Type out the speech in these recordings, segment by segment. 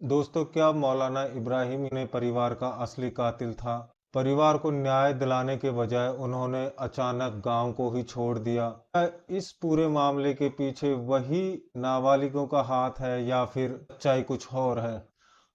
दोस्तों, क्या मौलाना इब्राहिम ने परिवार का असली कातिल था? परिवार को न्याय दिलाने के बजाय उन्होंने अचानक गांव को ही छोड़ दिया। क्या इस पूरे मामले के पीछे वही नाबालिगों का हाथ है या फिर सच्चाई कुछ और है?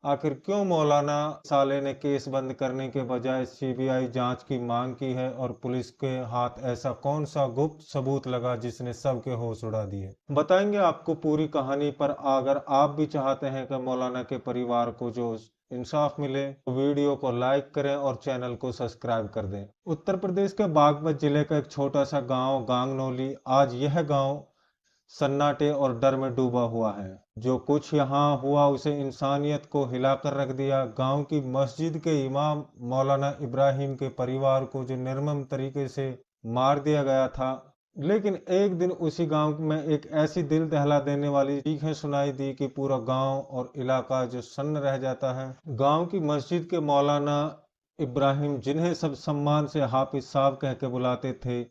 आखिर क्यों मौलाना साले ने केस बंद करने के बजाय सीबीआई जांच की मांग की है और पुलिस के हाथ ऐसा कौन सा गुप्त सबूत लगा जिसने सबके होश उड़ा दिए? बताएंगे आपको पूरी कहानी। पर अगर आप भी चाहते हैं कि मौलाना के परिवार को जो इंसाफ मिले तो वीडियो को लाइक करें और चैनल को सब्सक्राइब कर दें। उत्तर प्रदेश के बागपत जिले का एक छोटा सा गांव गांगनौली, आज यह गांव सन्नाटे और डर में डूबा हुआ है। जो कुछ यहाँ हुआ उसे इंसानियत को हिलाकर रख दिया। गांव की मस्जिद के इमाम मौलाना इब्राहिम के परिवार को जो निर्मम तरीके से मार दिया गया था। लेकिन एक दिन उसी गांव में एक ऐसी दिल दहला देने वाली चीखें सुनाई दी कि पूरा गांव और इलाका जो सन्न रह जाता है। गांव की मस्जिद के मौलाना इब्राहिम, जिन्हें सब सम्मान से हाफिज साहब कह के बुलाते थे,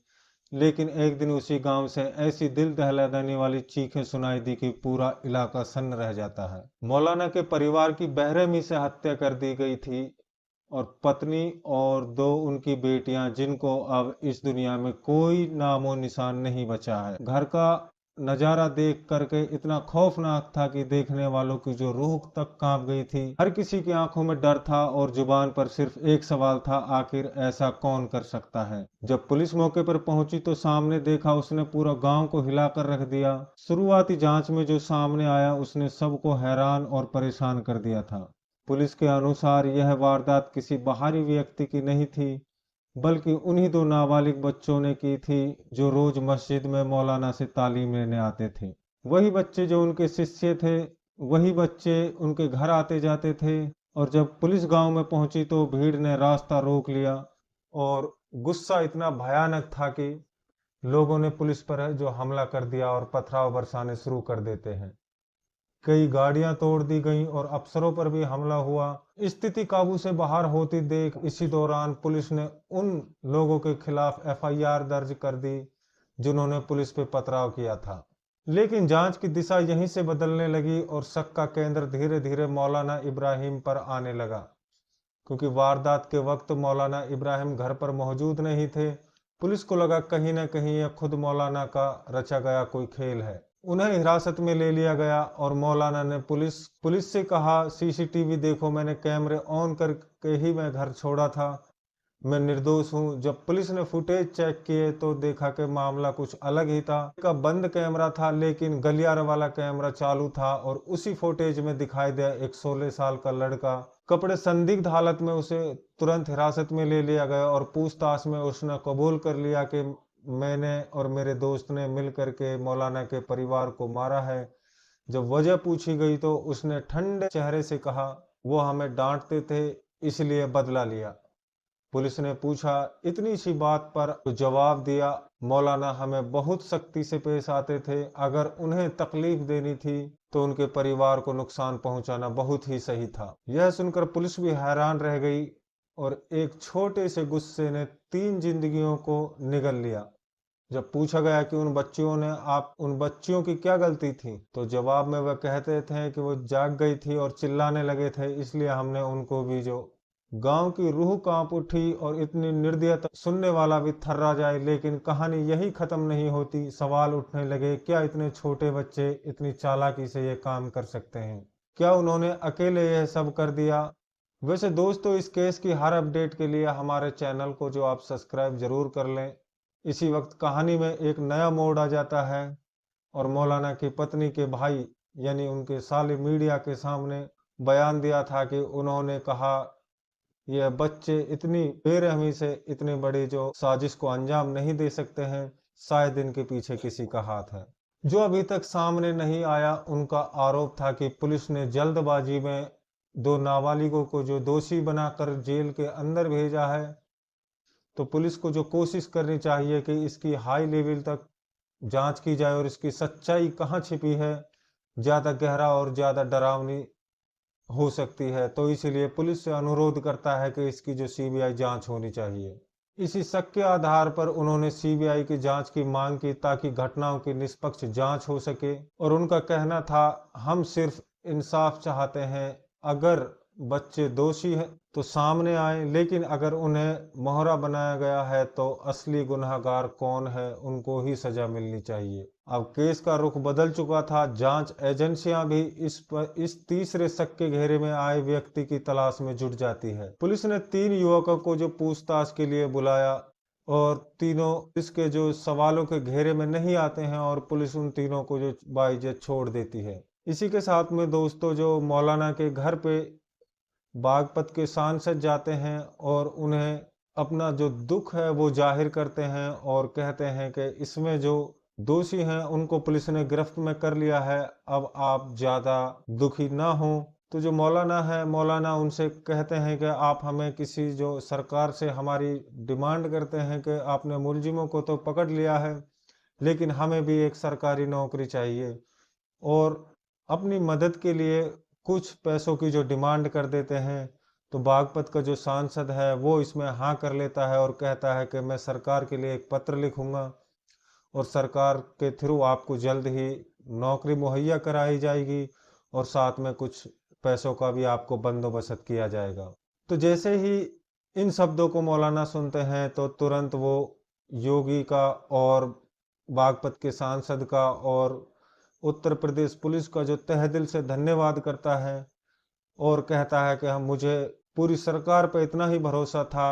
लेकिन एक दिन उसी गांव से ऐसी दिल दहला देने वाली चीखें सुनाई दी कि पूरा इलाका सन्न रह जाता है। मौलाना के परिवार की बेरहमी से हत्या कर दी गई थी और पत्नी और दो उनकी बेटियां, जिनको अब इस दुनिया में कोई नामो निशान नहीं बचा है। घर का नजारा देख करके इतना खौफनाक था कि देखने वालों की जो रूह तक कांप गई थी। हर किसी की आंखों में डर था और जुबान पर सिर्फ एक सवाल था, आखिर ऐसा कौन कर सकता है? जब पुलिस मौके पर पहुंची तो सामने देखा उसने पूरा गांव को हिलाकर रख दिया। शुरुआती जांच में जो सामने आया उसने सबको हैरान और परेशान कर दिया था। पुलिस के अनुसार यह वारदात किसी बाहरी व्यक्ति की नहीं थी, बल्कि उन्हीं दो नाबालिग बच्चों ने की थी जो रोज मस्जिद में मौलाना से तालीम लेने आते थे। वही बच्चे जो उनके शिष्य थे, वही बच्चे उनके घर आते जाते थे। और जब पुलिस गांव में पहुंची तो भीड़ ने रास्ता रोक लिया और गुस्सा इतना भयानक था कि लोगों ने पुलिस पर जो हमला कर दिया और पथराव बरसाने शुरू कर देते हैं। कई गाड़ियां तोड़ दी गईं और अफसरों पर भी हमला हुआ। स्थिति काबू से बाहर होती देख इसी दौरान पुलिस ने उन लोगों के खिलाफ एफआईआर दर्ज कर दी जिन्होंने पुलिस पे पथराव किया था। लेकिन जांच की दिशा यहीं से बदलने लगी और शक का केंद्र धीरे धीरे मौलाना इब्राहिम पर आने लगा, क्योंकि वारदात के वक्त मौलाना इब्राहिम घर पर मौजूद नहीं थे। पुलिस को लगा कहीं ना कहीं यह खुद मौलाना का रचा गया कोई खेल है। उन्हें हिरासत में ले लिया गया और मौलाना ने पुलिस से कहा, सीसीटीवी देखो, मैंने कैमरे ऑन करके ही मैं घर छोड़ा था, मैं निर्दोष हूं। जब पुलिस ने फुटेज चेक किए तो देखा कि मामला कुछ अलग ही था। का बंद कैमरा था लेकिन गलियारे वाला कैमरा चालू था और उसी फुटेज में दिखाई दिया एक 16 साल का लड़का कपड़े संदिग्ध हालत में। उसे तुरंत हिरासत में ले लिया गया और पूछताछ में उसने कबूल कर लिया कि मैंने और मेरे दोस्त ने मिल करके मौलाना के परिवार को मारा है। जब वजह पूछी गई तो उसने ठंडे चेहरे से कहा, वो हमें डांटते थे इसलिए बदला लिया। पुलिस ने पूछा, इतनी सी बात पर तो जवाब दिया, मौलाना हमें बहुत सख्ती से पेश आते थे, अगर उन्हें तकलीफ देनी थी तो उनके परिवार को नुकसान पहुंचाना बहुत ही सही था। यह सुनकर पुलिस भी हैरान रह गई और एक छोटे से गुस्से ने 3 जिंदगियों को निगल लिया। जब पूछा गया कि उन बच्चियों की क्या गलती थी, तो जवाब में वह कहते थे कि वो जाग गई थी और चिल्लाने लगे थे, इसलिए हमने उनको भी जो। गांव की रूह कांप उठी और इतनी निर्दयता सुनने वाला भी थर्रा जाए। लेकिन कहानी यही खत्म नहीं होती। सवाल उठने लगे, क्या इतने छोटे बच्चे इतनी चालाकी से ये काम कर सकते हैं? क्या उन्होंने अकेले यह सब कर दिया? वैसे दोस्तों, इस केस की हर अपडेट के लिए हमारे चैनल को जो आप सब्सक्राइब जरूर कर लें। इसी वक्त कहानी में एक नया मोड़ आ जाता है और मौलाना की पत्नी के भाई यानी उनके साले मीडिया के सामने बयान दिया था कि उन्होंने कहा यह बच्चे इतनी बेरहमी से इतनी बड़ी जो साजिश को अंजाम नहीं दे सकते हैं, शायद इनके पीछे किसी का हाथ है। जो अभी तक सामने नहीं आया, उनका आरोप था कि पुलिस ने जल्दबाजी में 2 नाबालिगों को जो दोषी बनाकर जेल के अंदर भेजा है। तो पुलिस को जो कोशिश करनी चाहिए कि इसकी हाई लेवल तक जांच की जाए और इसकी सच्चाई कहाँ छिपी है, ज्यादा गहरा और ज्यादा डरावनी हो सकती है। तो इसीलिए पुलिस से अनुरोध करता है कि इसकी जो सीबीआई जांच होनी चाहिए। इसी शक के आधार पर उन्होंने सीबीआई की जांच की मांग की ताकि घटनाओं की निष्पक्ष जांच हो सके। और उनका कहना था, हम सिर्फ इंसाफ चाहते हैं। अगर बच्चे दोषी हैं तो सामने आए, लेकिन अगर उन्हें मोहरा बनाया गया है तो असली गुनहगार कौन है उनको ही सजा मिलनी चाहिए। अब केस का रुख बदल चुका था। जांच एजेंसियां भी इस तीसरे शक के घेरे में आए व्यक्ति की तलाश में जुट जाती है। पुलिस ने 3 युवकों को जो पूछताछ के लिए बुलाया और तीनों इसके जो सवालों के घेरे में नहीं आते हैं और पुलिस उन तीनों को जो बाइज्जत छोड़ देती है। इसी के साथ में दोस्तों जो मौलाना के घर पे बागपत के सांसद जाते हैं और उन्हें अपना जो दुख है वो जाहिर करते हैं और कहते हैं कि इसमें जो दोषी हैं उनको पुलिस ने गिरफ्त में कर लिया है, अब आप ज़्यादा दुखी ना हो। तो जो मौलाना है, मौलाना उनसे कहते हैं कि आप हमें किसी जो सरकार से हमारी डिमांड करते हैं कि आपने मुलजिमों को तो पकड़ लिया है, लेकिन हमें भी एक सरकारी नौकरी चाहिए। और अपनी मदद के लिए कुछ पैसों की जो डिमांड कर देते हैं। तो बागपत का जो सांसद है वो इसमें हाँ कर लेता है और कहता है कि मैं सरकार के लिए एक पत्र लिखूंगा और सरकार के थ्रू आपको जल्द ही नौकरी मुहैया कराई जाएगी और साथ में कुछ पैसों का भी आपको बंदोबस्त किया जाएगा। तो जैसे ही इन शब्दों को मौलाना सुनते हैं तो तुरंत वो योगी का और बागपत के सांसद का और उत्तर प्रदेश पुलिस का जो तहे दिल से धन्यवाद करता है और कहता है कि हम मुझे पूरी सरकार पे इतना ही भरोसा था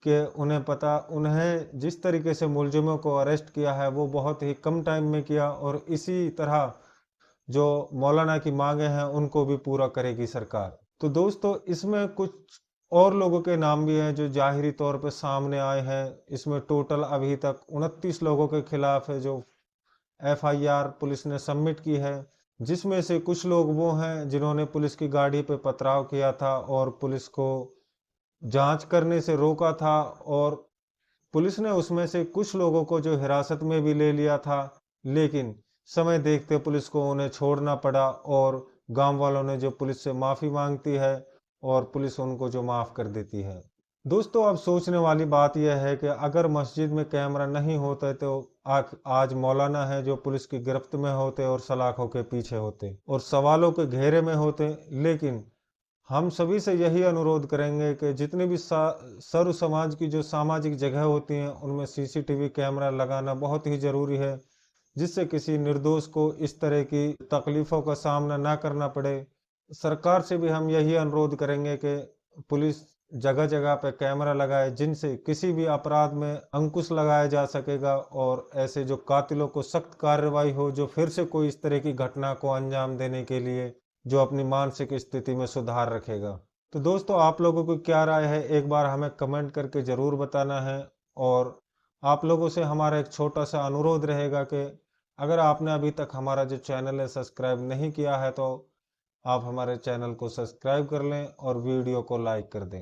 कि उन्हें जिस तरीके से मुलजिमों को अरेस्ट किया है वो बहुत ही कम टाइम में किया और इसी तरह जो मौलाना की मांगे हैं उनको भी पूरा करेगी सरकार। तो दोस्तों इसमें कुछ और लोगों के नाम भी हैं जो जाहिरी तौर पे सामने आए हैं। इसमें टोटल अभी तक 29 लोगों के खिलाफ है जो एफआईआर पुलिस ने सबमिट की है, जिसमें से कुछ लोग वो हैं जिन्होंने पुलिस की गाड़ी पे पथराव किया था और पुलिस को जांच करने से रोका था और पुलिस ने उसमें से कुछ लोगों को जो हिरासत में भी ले लिया था, लेकिन समय देखते पुलिस को उन्हें छोड़ना पड़ा और गांव वालों ने जो पुलिस से माफी मांगती है और पुलिस उनको जो माफ कर देती है। दोस्तों अब सोचने वाली बात यह है कि अगर मस्जिद में कैमरा नहीं होता तो आज मौलाना है जो पुलिस की गिरफ्त में होते और सलाखों के पीछे होते और सवालों के घेरे में होते। लेकिन हम सभी से यही अनुरोध करेंगे कि जितनी भी सर्व समाज की जो सामाजिक जगह होती हैं उनमें सीसीटीवी कैमरा लगाना बहुत ही जरूरी है, जिससे किसी निर्दोष को इस तरह की तकलीफों का सामना ना करना पड़े। सरकार से भी हम यही अनुरोध करेंगे कि पुलिस जगह जगह पे कैमरा लगाए, जिनसे किसी भी अपराध में अंकुश लगाया जा सकेगा और ऐसे जो कातिलों को सख्त कार्रवाई हो जो फिर से कोई इस तरह की घटना को अंजाम देने के लिए जो अपनी मानसिक स्थिति में सुधार रखेगा। तो दोस्तों आप लोगों को क्या राय है एक बार हमें कमेंट करके ज़रूर बताना है। और आप लोगों से हमारा एक छोटा सा अनुरोध रहेगा कि अगर आपने अभी तक हमारा जो चैनल है सब्सक्राइब नहीं किया है तो आप हमारे चैनल को सब्सक्राइब कर लें और वीडियो को लाइक कर दें।